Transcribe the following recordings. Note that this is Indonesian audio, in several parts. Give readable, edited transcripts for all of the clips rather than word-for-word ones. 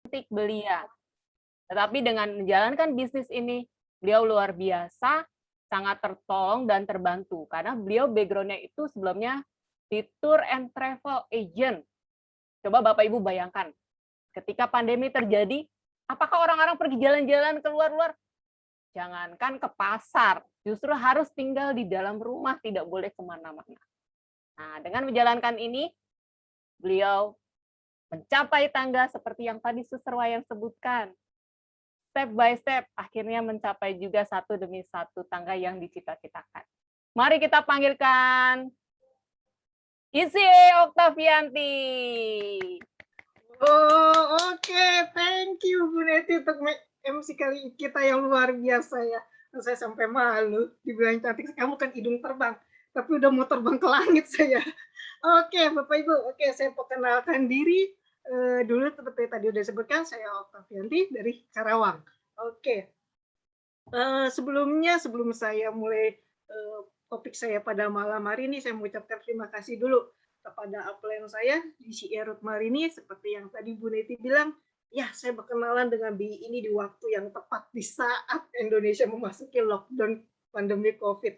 melantik belia. Tetapi dengan menjalankan bisnis ini, beliau luar biasa, sangat tertolong dan terbantu. Karena beliau background-nya itu sebelumnya di tour and travel agent. Coba Bapak Ibu bayangkan, ketika pandemi terjadi, apakah orang-orang pergi jalan-jalan keluar-luar? Jangankan ke pasar, justru harus tinggal di dalam rumah, tidak boleh kemana-mana. Nah, dengan menjalankan ini, beliau mencapai tangga seperti yang tadi Suster Wayan sebutkan. Step by step, akhirnya mencapai juga satu demi satu tangga yang dicita-citakan. Mari kita panggilkan Isie Oktavianti. Oh, oke. Thank you, Bu Neti, untuk MC kali kita yang luar biasa ya. Saya sampai malu dibilang cantik. Kamu kan hidung terbang, tapi udah mau terbang ke langit saya. Oke, Bapak Ibu. Oke, saya perkenalkan diri. Dulu seperti tadi udah disebutkan, saya Oktavianti dari Karawang. Oke. Sebelum saya mulai topik saya pada malam hari ini, saya mengucapkan terima kasih dulu kepada upline saya di CR Marini, seperti yang tadi Bu Neti bilang, ya saya berkenalan dengan BI ini di waktu yang tepat di saat Indonesia memasuki lockdown pandemi COVID.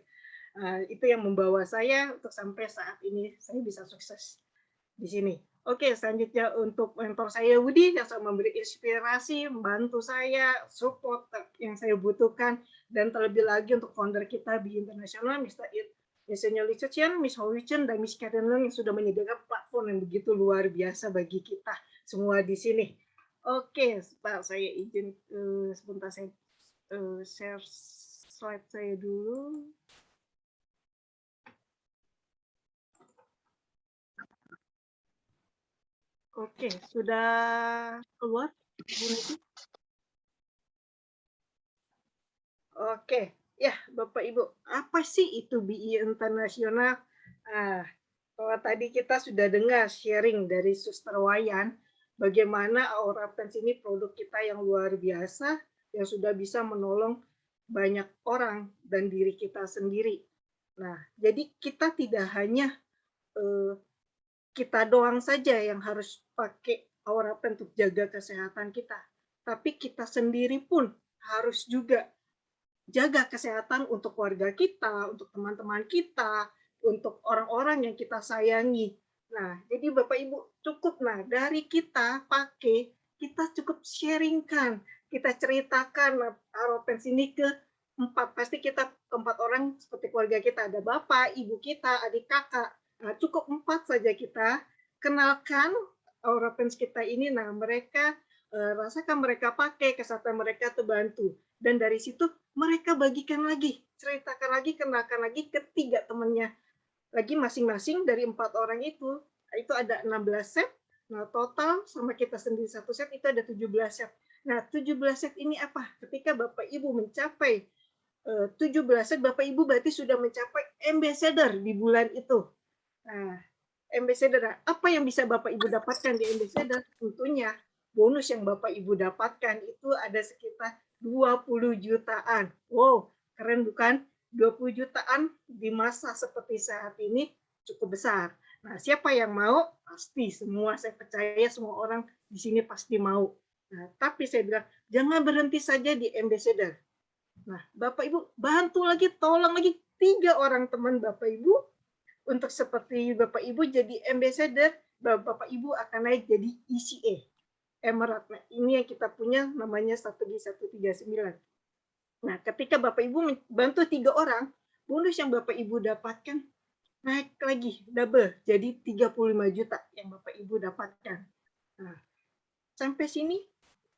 Itu yang membawa saya untuk sampai saat ini saya bisa sukses di sini. Oke, selanjutnya untuk mentor saya Budi yang selalu memberi inspirasi, membantu saya, support yang saya butuhkan, dan terlebih lagi untuk founder kita di internasional, Mr. Li Chen, Miss Ho Chen, dan Miss Karen Leung yang sudah menyediakan platform yang begitu luar biasa bagi kita semua di sini. Oke, Pak, saya izin sebentar saya share slide saya dulu. Oke, sudah keluar, Bu Neti? Oke, ya Bapak Ibu, apa sih itu BI Internasional? Kalau tadi kita sudah dengar sharing dari Suster Wayan, bagaimana Aura Pens ini produk kita yang luar biasa, yang sudah bisa menolong banyak orang dan diri kita sendiri. Nah, jadi kita tidak hanya kita doang saja yang harus pakai Aura Pen untuk jaga kesehatan kita, tapi kita sendiri pun harus juga jaga kesehatan untuk keluarga kita, untuk teman-teman kita, untuk orang-orang yang kita sayangi. Nah, jadi Bapak Ibu cukup dari kita pakai, kita cukup sharingkan, kita ceritakan Aropens ini ke pasti kita keempat orang seperti keluarga kita, ada bapak, ibu kita, adik kakak. Nah, cukup 4 saja kita kenalkan Aropens kita ini. Nah, mereka rasakan mereka pakai, kesehatan mereka terbantu. Dan dari situ mereka bagikan lagi, ceritakan lagi, kenalkan lagi ke 3 temannya. Lagi masing-masing dari 4 orang itu ada 16 set. Nah, total sama kita sendiri satu set itu ada 17 set. Nah, 17 set ini apa? Ketika Bapak Ibu mencapai 17 set, Bapak Ibu berarti sudah mencapai ambassador di bulan itu. Nah, ambassador, apa yang bisa Bapak Ibu dapatkan di ambassador? Tentunya bonus yang Bapak Ibu dapatkan itu ada sekitar 20 jutaan. Wow, keren bukan? 20 jutaan di masa seperti saat ini cukup besar. Nah, siapa yang mau? Pasti semua, saya percaya semua orang di sini pasti mau. Nah, tapi saya bilang, jangan berhenti saja di ambassador. Nah, Bapak Ibu bantu lagi, tolong lagi 3 orang teman Bapak Ibu untuk seperti Bapak Ibu jadi ambassador, Bapak Ibu akan naik jadi ECA. Emerald. Nah, ini yang kita punya namanya strategi 139. Nah, ketika Bapak Ibu bantu 3 orang, bonus yang Bapak Ibu dapatkan naik lagi, double, jadi 35 juta yang Bapak Ibu dapatkan. Nah, sampai sini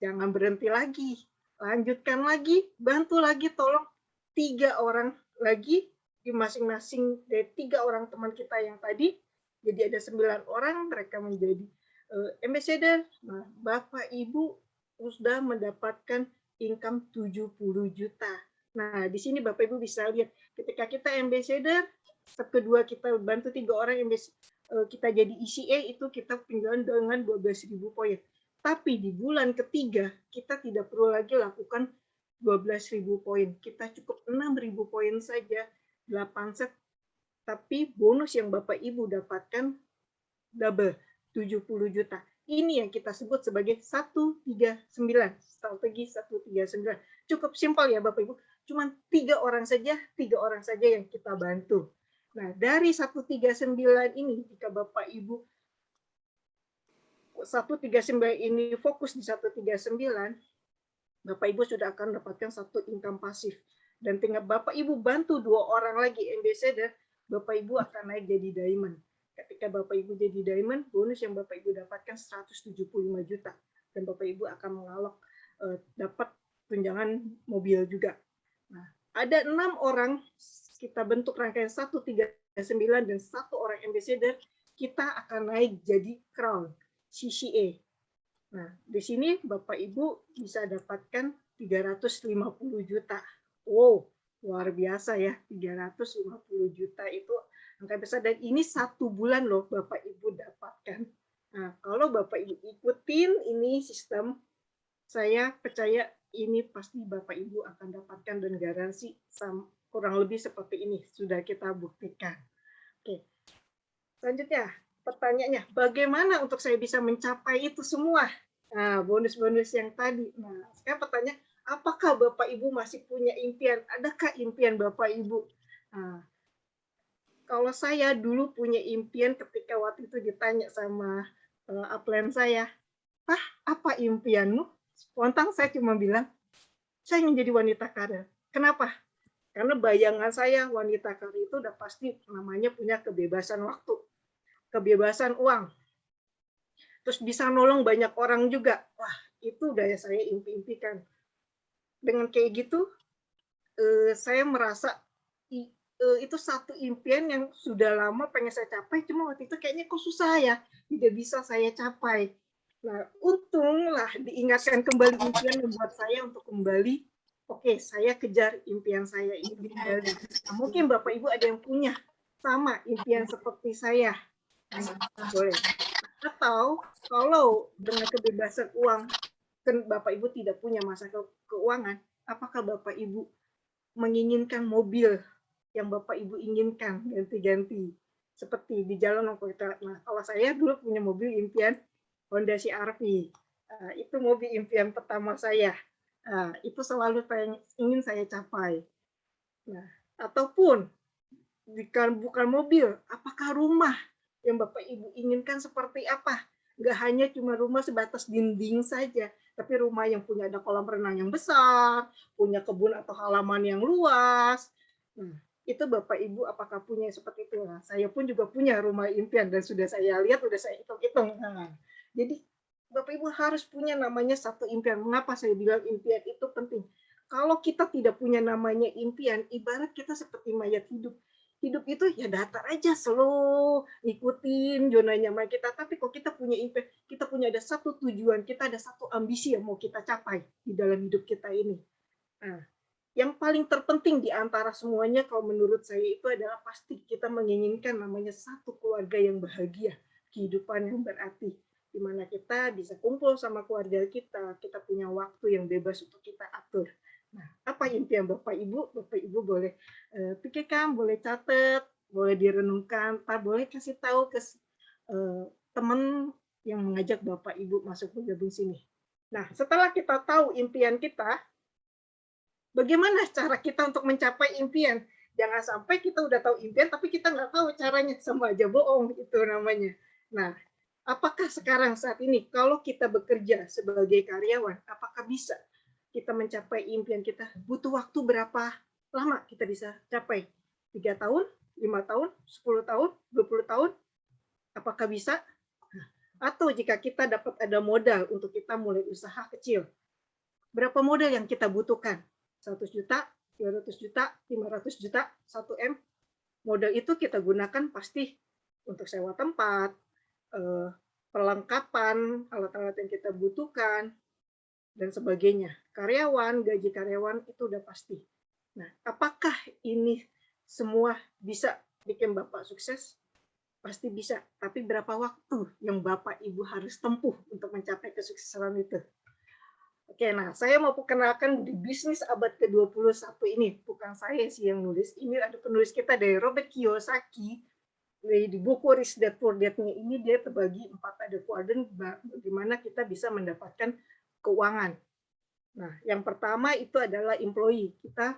jangan berhenti lagi. Lanjutkan lagi, bantu lagi, tolong 3 orang lagi di masing-masing dari 3 orang teman kita yang tadi. Jadi ada 9 orang, mereka menjadi ambassador. Nah, Bapak Ibu sudah mendapatkan income 70 juta. Nah, di sini Bapak Ibu bisa lihat ketika kita ambassador, step kedua kita bantu 3 orang kita jadi ECA, itu kita penjualan dengan 12.000 poin. Tapi di bulan ketiga kita tidak perlu lagi lakukan 12.000 poin. Kita cukup 6.000 poin saja, 8 set. Tapi bonus yang Bapak Ibu dapatkan double, 70 juta. Ini yang kita sebut sebagai 139, strategi 139. Cukup simpel ya Bapak Ibu, cuma 3 orang saja yang kita bantu. Nah, dari 139 ini, jika Bapak Ibu 139 ini fokus di 139, Bapak Ibu sudah akan mendapatkan satu income pasif. Dan tinggal Bapak Ibu bantu 2 orang lagi ambassador, Bapak Ibu akan naik jadi diamond. Ketika Bapak Ibu jadi diamond, bonus yang Bapak Ibu dapatkan 175 juta. Dan Bapak Ibu akan mengalok dapat tunjangan mobil juga. Nah, ada 6 orang, kita bentuk rangkaian 139 dan 1 orang ambassador, kita akan naik jadi crown, CCA. Nah, di sini Bapak Ibu bisa dapatkan 350 juta. Wow, luar biasa ya. 350 juta itu angka besar. Dan ini 1 bulan loh Bapak Ibu dapatkan. Nah, kalau Bapak Ibu ikutin ini sistem, saya percaya ini pasti Bapak Ibu akan dapatkan dan garansi kurang lebih seperti ini. Sudah kita buktikan. Oke. Selanjutnya, pertanyaannya, bagaimana untuk saya bisa mencapai itu semua? Nah, bonus-bonus yang tadi. Nah, sekarang pertanyaan, apakah Bapak Ibu masih punya impian? Adakah impian Bapak Ibu? Nah, kalau saya dulu punya impian ketika waktu itu ditanya sama upline saya, "Pah, apa impianmu?" Spontan saya cuma bilang, saya ingin jadi wanita karir. Kenapa? Karena bayangan saya wanita karir itu udah pasti namanya punya kebebasan waktu, kebebasan uang, terus bisa nolong banyak orang juga. Wah, itu udah ya saya impi-impikan. Dengan kayak gitu, saya merasa itu satu impian yang sudah lama pengen saya capai, cuma waktu itu kayaknya kok susah ya, tidak bisa saya capai. Nah, untunglah diingatkan kembali impian membuat saya untuk kembali, oke, saya kejar impian saya ini kembali. Nah, mungkin Bapak Ibu ada yang punya sama impian seperti saya. Boleh. Atau kalau dengan kebebasan uang, kan Bapak Ibu tidak punya masalah keuangan, apakah Bapak Ibu menginginkan mobil yang Bapak Ibu inginkan ganti-ganti? Seperti di jalan kita. Nah, kalau saya dulu punya mobil impian Honda CR-V. Itu mobil impian pertama saya. Itu selalu ingin saya capai. Nah, ataupun bukan mobil, apakah rumah yang Bapak Ibu inginkan seperti apa? Nggak hanya cuma rumah sebatas dinding saja, tapi rumah yang punya ada kolam renang yang besar, punya kebun atau halaman yang luas. Nah, itu Bapak Ibu apakah punya seperti itu? Nah, saya pun juga punya rumah impian dan sudah saya lihat, sudah saya hitung-hitung. Nah, jadi Bapak Ibu harus punya namanya satu impian. Mengapa saya bilang impian itu penting? Kalau kita tidak punya namanya impian, ibarat kita seperti mayat hidup. Hidup itu ya datar aja, slow, ikutin zona nyaman kita. Tapi kalau kita punya impian, kita punya ada satu tujuan, kita ada satu ambisi yang mau kita capai di dalam hidup kita ini. Nah, yang paling terpenting di antara semuanya kalau menurut saya itu adalah pasti kita menginginkan namanya satu keluarga yang bahagia, kehidupan yang berarti, di mana kita bisa kumpul sama keluarga kita punya waktu yang bebas untuk kita atur. Nah, apa impian Bapak Ibu? Bapak Ibu boleh pikirkan, boleh catat, boleh direnungkan, boleh kasih tahu ke teman yang mengajak Bapak Ibu masuk bergabung sini. Nah, setelah kita tahu impian kita, bagaimana cara kita untuk mencapai impian? Jangan sampai kita udah tahu impian, tapi kita nggak tahu caranya, sama aja bohong, itu namanya. Nah, apakah sekarang saat ini, kalau kita bekerja sebagai karyawan, apakah bisa kita mencapai impian kita? Butuh waktu berapa lama kita bisa capai? 3 tahun, 5 tahun, 10 tahun, 20 tahun? Apakah bisa? Atau jika kita dapat ada modal untuk kita mulai usaha kecil, berapa modal yang kita butuhkan? 100 juta, 200 juta, 500 juta, 1 M. Modal itu kita gunakan pasti untuk sewa tempat, perlengkapan, alat-alat yang kita butuhkan, dan sebagainya. Karyawan, gaji karyawan itu udah pasti. Nah, apakah ini semua bisa bikin Bapak sukses? Pasti bisa. Tapi berapa waktu yang Bapak Ibu harus tempuh untuk mencapai kesuksesan itu? Oke, nah saya mau perkenalkan di bisnis abad ke-21 ini. Bukan saya sih yang nulis, ini ada penulis kita dari Robert Kiyosaki. di buku Rich Dad Poor Dad-nya ini dia terbagi 4 ada kuadran bagaimana kita bisa mendapatkan keuangan. Nah, yang pertama itu adalah employee. Kita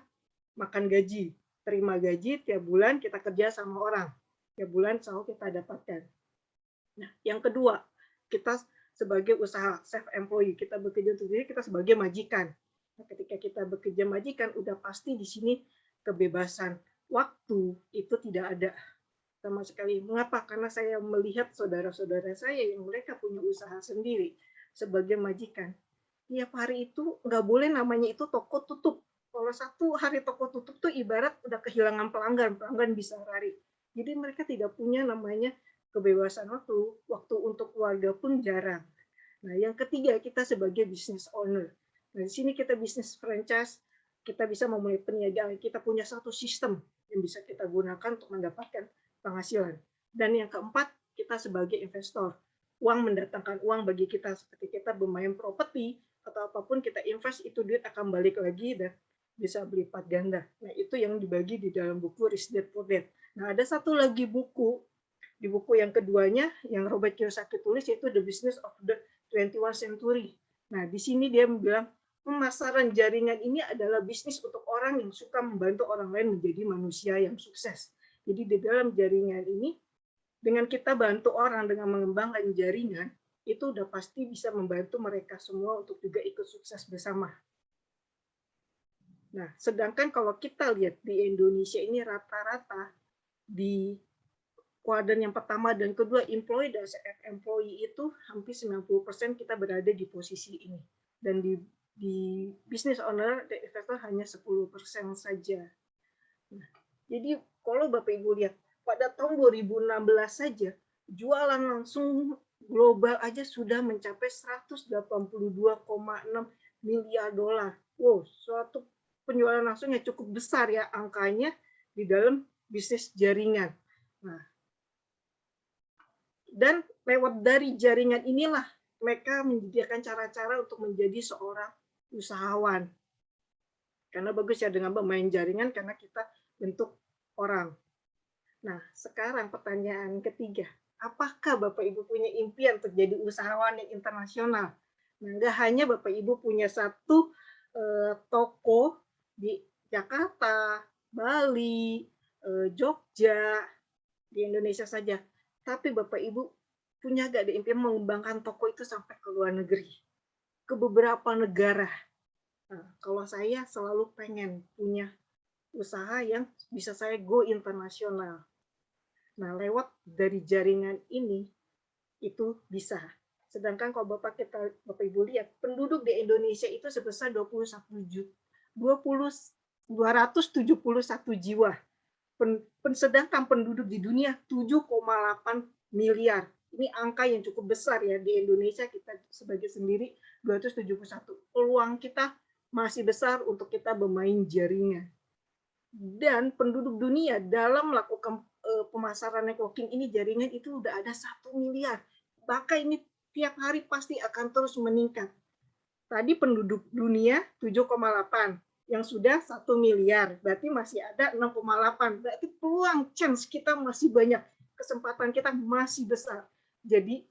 makan gaji, terima gaji tiap bulan kita kerja sama orang. Tiap bulan selalu kita dapatkan. Nah, yang kedua, kita sebagai usaha self employee, kita bekerja untuk diri, kita sebagai majikan. Nah, ketika kita bekerja majikan, udah pasti di sini kebebasan waktu itu tidak ada sama sekali. Mengapa? Karena saya melihat saudara-saudara saya yang mereka punya usaha sendiri sebagai majikan. Tiap hari itu nggak boleh namanya itu toko tutup. Kalau satu hari toko tutup tuh ibarat udah kehilangan pelanggan, pelanggan bisa lari. Jadi mereka tidak punya namanya kebebasan waktu untuk keluarga pun jarang. Nah, yang ketiga kita sebagai business owner. Nah, di sini kita bisnis franchise, kita bisa memulai perniagaan, kita punya satu sistem yang bisa kita gunakan untuk mendapatkan penghasilan. Dan yang keempat, kita sebagai investor. Uang mendatangkan uang bagi kita seperti kita bermain properti atau apapun kita invest itu duit akan balik lagi dan bisa berlipat ganda. Nah, itu yang dibagi di dalam buku Rich Dad Poor Dad. Nah, ada satu lagi buku di buku yang keduanya yang Robert Kiyosaki tulis yaitu The Business of the 21st Century. Nah, di sini dia bilang pemasaran jaringan ini adalah bisnis untuk orang yang suka membantu orang lain menjadi manusia yang sukses. Jadi di dalam jaringan ini dengan kita bantu orang dengan mengembangkan jaringan itu udah pasti bisa membantu mereka semua untuk juga ikut sukses bersama. Nah, sedangkan kalau kita lihat di Indonesia ini rata-rata di kuadran yang pertama dan kedua employee dan self-employee itu hampir 90% kita berada di posisi ini. Dan di business owner dan investor hanya 10% saja. Nah, jadi kalau Bapak Ibu lihat pada tahun 2016 saja jualan langsung global aja sudah mencapai 182,6 miliar dolar. Wow, suatu penjualan langsung yang cukup besar ya angkanya di dalam bisnis jaringan. Nah, dan lewat dari jaringan inilah mereka menyediakan cara-cara untuk menjadi seorang usahawan. Karena bagus ya dengan bermain jaringan karena kita bentuk orang. Nah, sekarang pertanyaan ketiga. Apakah Bapak Ibu punya impian untuk jadi usahawan yang internasional? Nah, nggak hanya Bapak Ibu punya satu toko di Jakarta, Bali, Jogja, di Indonesia saja. Tapi Bapak Ibu punya nggak ada impian mengembangkan toko itu sampai ke luar negeri, ke beberapa negara. Nah, kalau saya selalu pengen punya usaha yang bisa saya go internasional. Nah, lewat dari jaringan ini itu bisa. Sedangkan kalau Bapak Ibu lihat, penduduk di Indonesia itu sebesar 271 jiwa. Sedangkan penduduk di dunia 7,8 miliar. Ini angka yang cukup besar ya di Indonesia kita sebagai sendiri 271. Peluang kita masih besar untuk kita bermain jaringan. Dan penduduk dunia dalam melakukan pemasaran networking ini jaringan itu udah ada 1 miliar. Bahkan ini tiap hari pasti akan terus meningkat. Tadi penduduk dunia 7,8 yang sudah 1 miliar, berarti masih ada 6,8. Berarti peluang chance kita masih banyak, kesempatan kita masih besar. Jadi,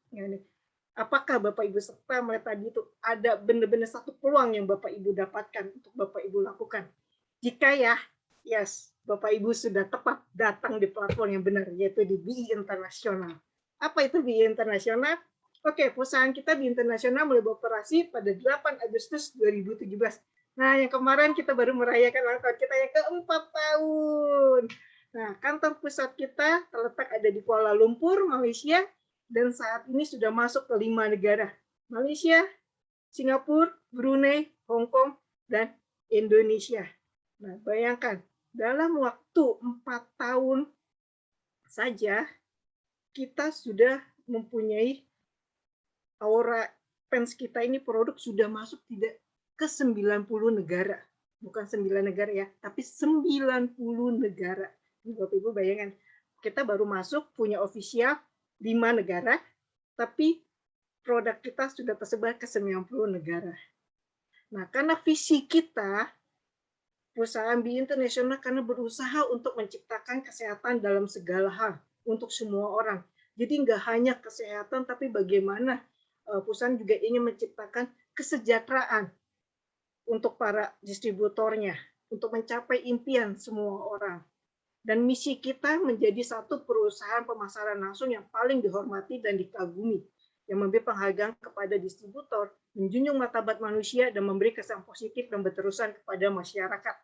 apakah Bapak Ibu serta melihat tadi itu ada benar-benar satu peluang yang Bapak Ibu dapatkan untuk Bapak Ibu lakukan? Jika ya, yes, Bapak Ibu sudah tepat datang di platform yang benar, yaitu di BI Internasional. Apa itu BI Internasional? Oke, perusahaan kita di internasional mulai beroperasi pada 8 Agustus 2017. Nah, yang kemarin kita baru merayakan ulang tahun kita yang ke-4 tahun. Nah, kantor pusat kita terletak ada di Kuala Lumpur, Malaysia, dan saat ini sudah masuk ke 5 negara. Malaysia, Singapura, Brunei, Hong Kong, dan Indonesia. Nah, bayangkan, dalam waktu 4 tahun saja, kita sudah mempunyai aura fans kita ini produk sudah masuk tidak ke 90 negara. Bukan 9 negara ya, tapi 90 negara. Bapak Ibu bayangkan, kita baru masuk punya official 5 negara, tapi produk kita sudah tersebar ke 90 negara. Nah, karena visi kita, perusahaan BI Internasional karena berusaha untuk menciptakan kesehatan dalam segala hal. untuk semua orang. Jadi nggak hanya kesehatan, tapi bagaimana perusahaan juga ingin menciptakan kesejahteraan untuk para distributornya, untuk mencapai impian semua orang. Dan misi kita menjadi satu perusahaan pemasaran langsung yang paling dihormati dan dikagumi, yang memberi penghargaan kepada distributor, menjunjung martabat manusia, dan memberi kesan positif dan berterusan kepada masyarakat.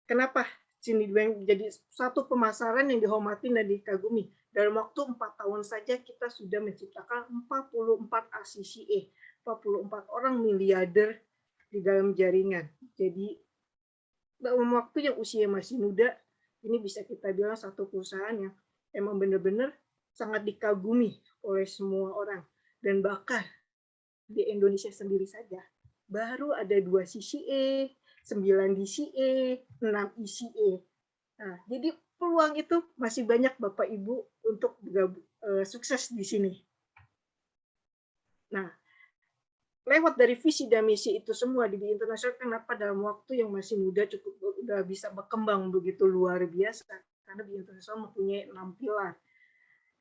Kenapa Cinedbank jadi satu pemasaran yang dihormati dan dikagumi? Dalam waktu 4 tahun saja kita sudah menciptakan 44 ACCA, 44 orang miliarder di dalam jaringan. Jadi dalam waktu yang usia masih muda, ini bisa kita bilang satu perusahaan yang emang benar-benar sangat dikagumi oleh semua orang. Dan bahkan di Indonesia sendiri saja, baru ada 2 CCA, 9 DCA, 6 ECA. Nah, jadi peluang itu masih banyak Bapak Ibu untuk sukses di sini. Nah, lewat dari visi dan misi itu semua di International, kenapa dalam waktu yang masih muda cukup udah bisa berkembang begitu luar biasa, karena di International mempunyai 6 pilar.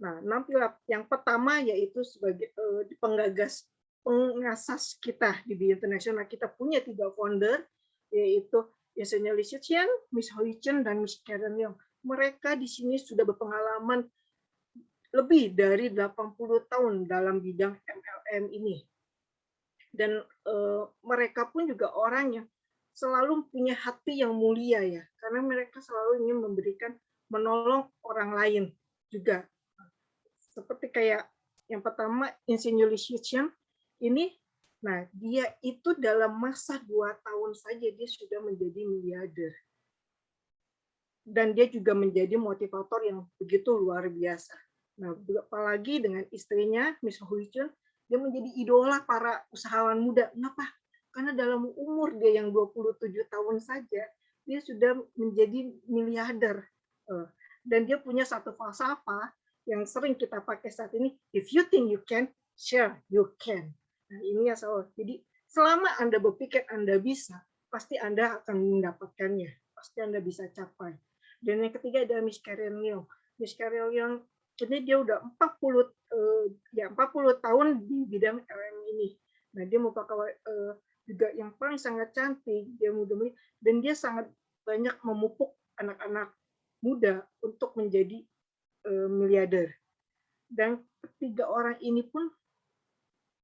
Nah, 6 pilar yang pertama yaitu sebagai pengasas kita di International, kita punya 3 founder, yaitu Yesenia Lisian, Miss Hui Chen, dan Miss Karen Leong. Mereka di sini sudah berpengalaman lebih dari 80 tahun dalam bidang MLM ini. Dan mereka pun juga orang yang selalu punya hati yang mulia ya, karena mereka selalu ingin menolong orang lain juga. Seperti kayak yang pertama Insinyur Li Shiqian ini, nah dia itu dalam masa 2 tahun saja dia sudah menjadi miliarder. Dan dia juga menjadi motivator yang begitu luar biasa. Nah, apalagi dengan istrinya Miss Hui Chun, dia menjadi idola para usahawan muda. Kenapa? Karena dalam umur dia yang 27 tahun saja, dia sudah menjadi miliarder. Dan dia punya satu falsafah yang sering kita pakai saat ini, if you think you can, sure you can. Nah, ini ya soal. Jadi, selama Anda berpikir Anda bisa, pasti Anda akan mendapatkannya. Pasti Anda bisa capai. Dan yang ketiga ada Miss Karen Leong. Miss Karen Leong ini dia udah 40 tahun di bidang LM ini. Nah, dia merupakan juga yang paling sangat cantik, dia muda-mudi, dan dia sangat banyak memupuk anak-anak muda untuk menjadi miliarder. Dan ketiga orang ini pun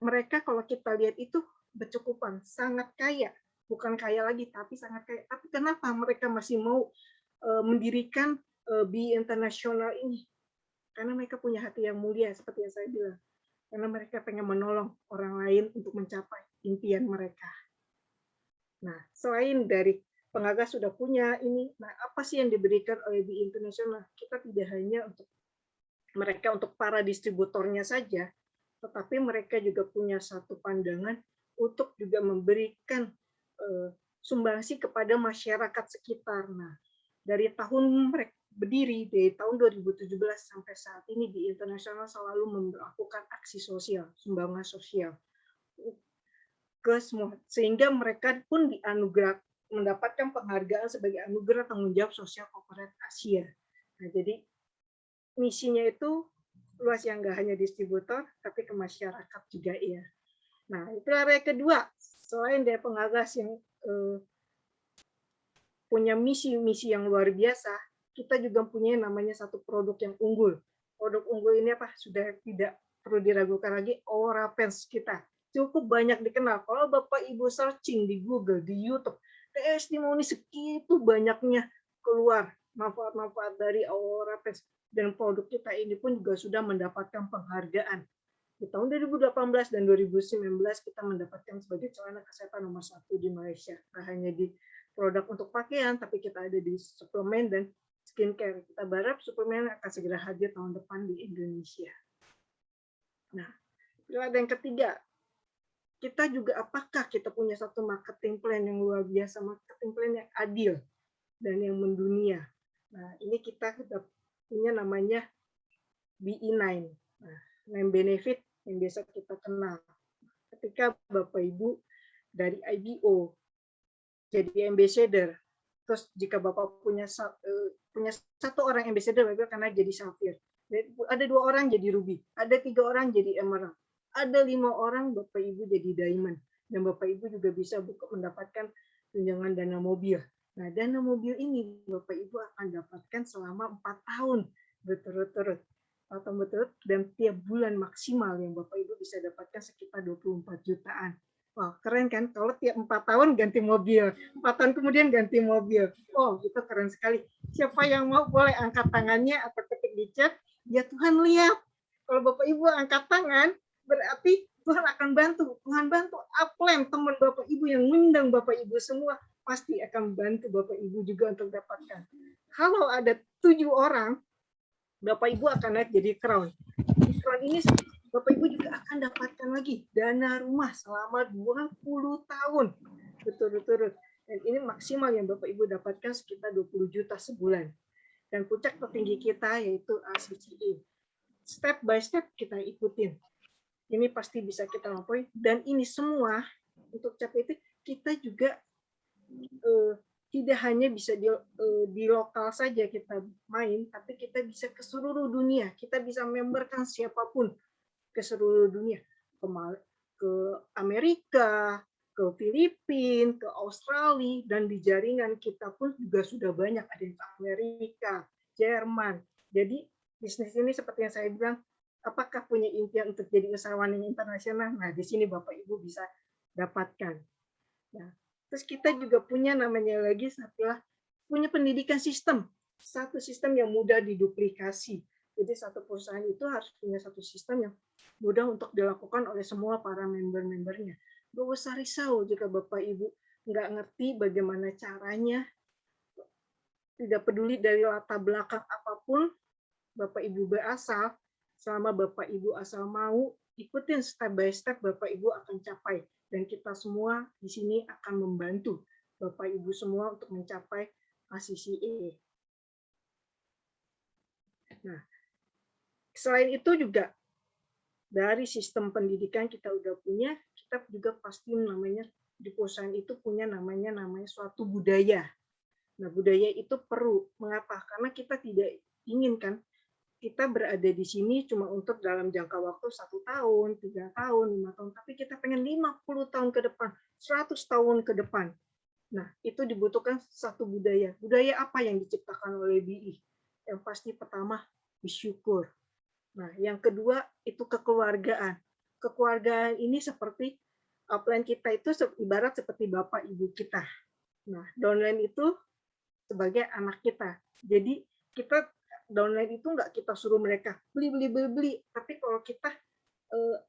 mereka kalau kita lihat itu bercukupan, sangat kaya. Bukan kaya lagi, tapi sangat kaya. Tapi kenapa mereka masih mau mendirikan BI International ini? Karena mereka punya hati yang mulia, seperti yang saya bilang. Karena mereka pengen menolong orang lain untuk mencapai impian mereka. Nah, selain dari pengagas sudah punya ini, nah apa sih yang diberikan oleh BI International? Kita tidak hanya untuk mereka, untuk para distributornya saja, tetapi mereka juga punya satu pandangan untuk juga memberikan sumbangsi kepada masyarakat sekitar. Nah, dari tahun mereka berdiri, dari tahun 2017 sampai saat ini di International selalu melakukan aksi sosial, sumbangan sosial ke semua, sehingga mereka pun mendapatkan penghargaan sebagai anugerah tanggung jawab sosial corporate Asia. Nah, jadi misinya itu luas, yang nggak hanya distributor, tapi ke masyarakat juga ya. Nah, itu area kedua. Selain dari pengagas yang punya misi-misi yang luar biasa, kita juga punya namanya satu produk yang unggul. Produk unggul ini apa? Sudah tidak perlu diragukan lagi, Aura Pens kita. Cukup banyak dikenal. Kalau Bapak Ibu searching di Google, di YouTube, testimoni segitu banyaknya keluar manfaat-manfaat dari Aura Pens. Dan produk kita ini pun juga sudah mendapatkan penghargaan. Di tahun 2018 dan 2019 kita mendapatkan sebagai celana kesehatan nomor 1 di Malaysia. Nah, hanya di produk untuk pakaian, tapi kita ada di suplemen dan skincare. Kita berharap suplemen akan segera hadir tahun depan di Indonesia. Nah, pilar yang ketiga, kita juga apakah kita punya satu marketing plan yang luar biasa, marketing plan yang adil dan yang mendunia. Nah, ini kita sudah punya namanya BE9. Nah, 9 benefit yang biasa kita kenal. Ketika Bapak Ibu dari IBO jadi ambassador, terus jika Bapak punya punya satu orang ambassador Bapak karena jadi Sapphire. Ada 2 orang jadi Ruby, ada 3 orang jadi Emerald, ada 5 orang Bapak Ibu jadi Diamond, dan Bapak Ibu juga bisa mendapatkan tunjangan dana mobil. Nah, dana mobil ini Bapak Ibu akan dapatkan selama 4 tahun berturut-turut. Atau betul, dan tiap bulan maksimal yang Bapak Ibu bisa dapatkan sekitar 24 jutaan. Wah, keren kan? Kalau tiap 4 tahun ganti mobil, 4 tahun kemudian ganti mobil. Oh, itu keren sekali. Siapa yang mau boleh angkat tangannya atau ketik di chat. Ya Tuhan lihat. Kalau Bapak Ibu angkat tangan, berarti Tuhan akan bantu. Tuhan bantu. Upline teman Bapak Ibu yang mengundang Bapak Ibu semua pasti akan bantu Bapak Ibu juga untuk dapatkan. Kalau ada 7 orang, Bapak Ibu akan naik jadi crown. Di crown ini Bapak Ibu juga akan dapatkan lagi dana rumah selama 20 tahun. Betul-betul. Dan ini maksimal yang Bapak Ibu dapatkan sekitar 20 juta sebulan. Dan puncak tertinggi kita yaitu ACCA. Step by step kita ikutin. Ini pasti bisa kita lampaui. Dan ini semua untuk capai itu kita juga tidak hanya bisa di lokal saja kita main, tapi kita bisa ke seluruh dunia. Kita bisa memberkan siapapun ke seluruh dunia, ke Amerika, ke Filipina, ke Australia, dan di jaringan kita pun juga sudah banyak, ada di Amerika, Jerman. Jadi bisnis ini seperti yang saya bilang, apakah punya impian untuk jadi usahawan yang internasional? Nah, di sini Bapak Ibu bisa dapatkan. Nah, terus kita juga punya namanya lagi setelah punya pendidikan sistem, satu sistem yang mudah diduplikasi. Jadi satu perusahaan itu harus punya satu sistem yang mudah untuk dilakukan oleh semua para member-membernya. Gak usah risau jika Bapak Ibu nggak ngerti bagaimana caranya, tidak peduli dari latar belakang apapun, Bapak Ibu berasal, selama Bapak Ibu asal mau, ikutin step by step, Bapak Ibu akan capai. Dan kita semua di sini akan membantu Bapak Ibu semua untuk mencapai ACCA. Nah, selain itu juga dari sistem pendidikan kita udah punya, kita juga pasti namanya di perusahaan itu punya namanya suatu budaya. Nah, budaya itu perlu. Mengapa? Karena kita tidak inginkan kita berada di sini cuma untuk dalam jangka waktu 1 tahun, 3 tahun, 5 tahun, tapi kita pengen 50 tahun ke depan, 100 tahun ke depan. Nah, itu dibutuhkan satu budaya. Budaya apa yang diciptakan oleh BI? Yang pasti pertama, bersyukur. Nah, yang kedua itu kekeluargaan. Kekeluargaan ini seperti upline kita itu ibarat seperti bapak ibu kita. Nah, downline itu sebagai anak kita. Jadi kita downline itu nggak kita suruh mereka beli, tapi kalau kita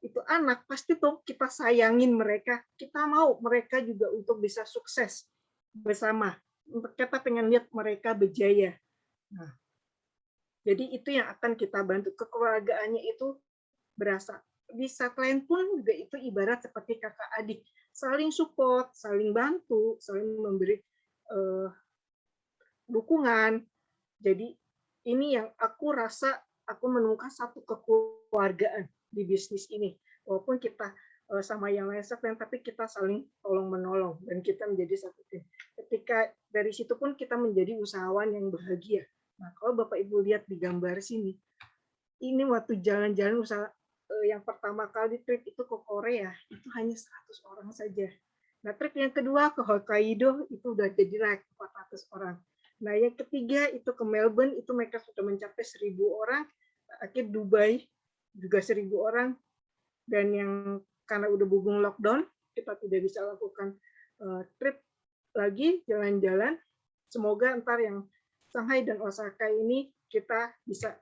itu anak, pasti tuh kita sayangin mereka, kita mau mereka juga untuk bisa sukses bersama. Kita pengen lihat mereka berjaya. Nah, jadi itu yang akan kita bantu. Kekeluargaannya itu berasa. Bisa klien pun juga itu ibarat seperti kakak adik, saling support, saling bantu, saling memberi dukungan. Jadi ini yang aku rasa aku menemukan satu kekeluargaan di bisnis ini. Walaupun kita sama yang lain tapi kita saling tolong menolong dan kita menjadi satu tim. Ketika dari situ pun kita menjadi usahawan yang bahagia. Nah, kalau Bapak Ibu lihat di gambar sini, ini waktu jalan-jalan usaha yang pertama kali trip itu ke Korea, itu hanya 100 orang saja. Nah, trip yang kedua ke Hokkaido itu udah jadi naik 400 orang. Nah, yang ketiga itu ke Melbourne, itu mereka sudah mencapai 1.000 orang. Akhir Dubai juga 1.000 orang. Dan yang karena udah berhubung lockdown, kita tidak bisa lakukan trip lagi, jalan-jalan. Semoga ntar yang Shanghai dan Osaka ini kita bisa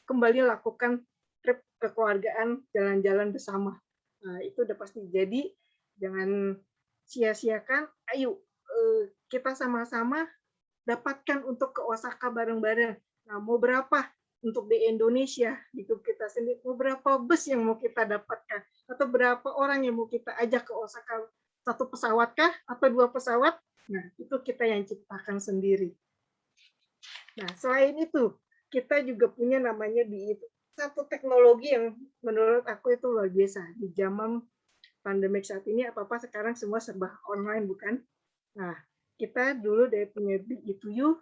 kembali lakukan trip kekeluargaan, jalan-jalan bersama. Nah, itu udah pasti. Jadi, jangan sia-siakan. Ayo, kita sama-sama dapatkan untuk ke Osaka bareng-bareng. Nah, mau berapa untuk di Indonesia, di grup kita sendiri, mau berapa bus yang mau kita dapatkan, atau berapa orang yang mau kita ajak ke Osaka, 1 pesawat kah, atau 2 pesawat? Nah, itu kita yang ciptakan sendiri. Nah, selain itu, kita juga punya namanya BI, satu teknologi yang menurut aku itu luar biasa. Di zaman pandemik saat ini, apa-apa sekarang semua serba online, bukan? Nah, kita dulu dari punya BI2U,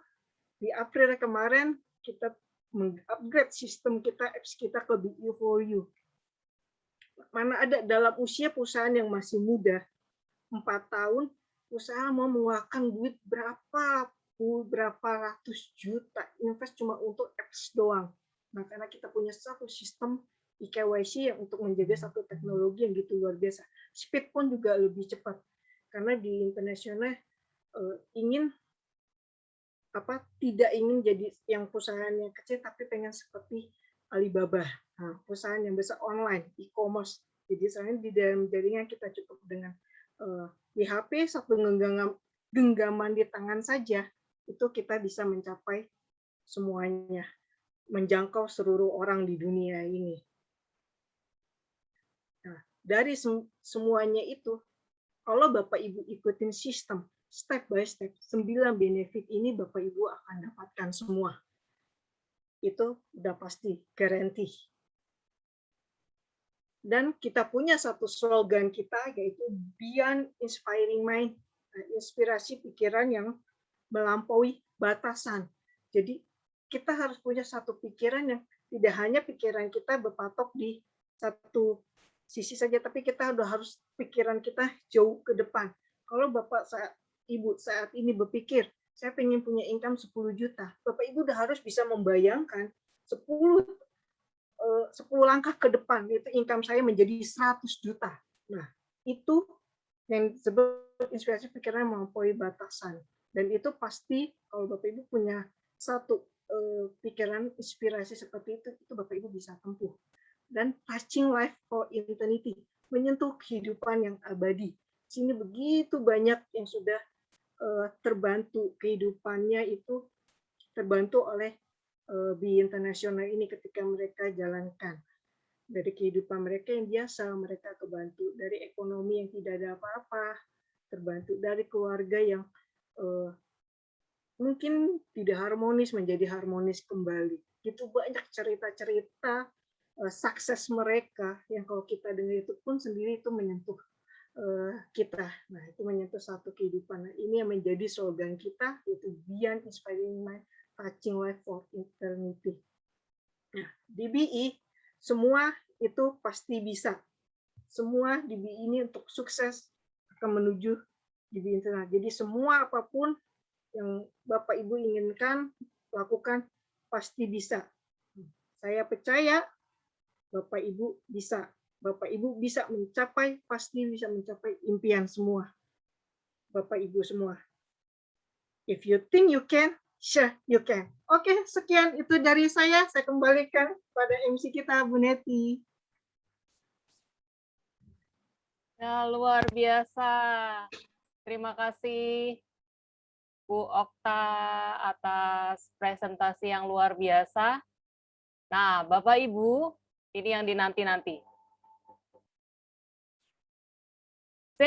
Di April kemarin kita meng-upgrade sistem kita, apps kita ke BE4U. Mana ada dalam usia perusahaan yang masih muda, 4 tahun, usaha mau mengeluarkan duit berapa ratus juta, invest cuma untuk apps doang. Nah, karena kita punya satu sistem eKYC yang untuk menjaga satu teknologi yang gitu luar biasa. Speed pun juga lebih cepat. Karena di internasional ingin tidak ingin jadi yang perusahaan yang kecil, tapi pengen seperti Alibaba, perusahaan yang besar online, e-commerce. Jadi sekarang di dalam jaringan kita cukup dengan di HP satu genggaman di tangan saja, itu kita bisa mencapai semuanya, menjangkau seluruh orang di dunia ini. Nah, dari semuanya itu, kalau Bapak Ibu ikutin sistem step by step, 9 benefit ini Bapak Ibu akan dapatkan semua. Itu udah pasti, garanti. Dan kita punya satu slogan kita, yaitu Beyond Inspiring Mind, inspirasi pikiran yang melampaui batasan. Jadi kita harus punya satu pikiran yang tidak hanya pikiran kita berpatok di satu sisi saja, tapi kita udah harus pikiran kita jauh ke depan. Kalau Bapak Ibu saat ini berpikir, saya pengen punya income 10 juta, Bapak Ibu udah harus bisa membayangkan 10 langkah ke depan, itu income saya menjadi 100 juta. Nah, itu yang disebut inspirasi pikiran melampaui batasan. Dan itu pasti kalau Bapak Ibu punya satu pikiran inspirasi seperti itu Bapak Ibu bisa tempuh. Dan touching life for eternity, menyentuh kehidupan yang abadi. Sini begitu banyak yang sudah terbantu kehidupannya, itu terbantu oleh BI Internasional ini ketika mereka jalankan. Dari kehidupan mereka yang biasa, mereka kebantu. Dari ekonomi yang tidak ada apa-apa, terbantu. Dari keluarga yang mungkin tidak harmonis menjadi harmonis kembali. Gitu banyak cerita-cerita sukses mereka yang kalau kita dengar itu pun sendiri itu menyentuh kita. Nah, itu menyentuh satu kehidupan. Nah, ini yang menjadi slogan kita, yaitu Beyond Inspiring Mind, Touching Life for Eternity. Nah, di BI semua itu pasti bisa. Semua di BI ini untuk sukses akan menuju di BI internal. Jadi semua apapun yang Bapak Ibu inginkan lakukan pasti bisa. Saya percaya Bapak Ibu bisa. Bapak Ibu bisa mencapai, pasti bisa mencapai impian semua. Bapak Ibu semua. If you think you can, sure you can. Oke, sekian itu dari saya. Saya kembalikan pada MC kita, Bu Neti. Ya, luar biasa. Terima kasih Bu Okta atas presentasi yang luar biasa. Nah, Bapak Ibu, ini yang dinanti-nanti.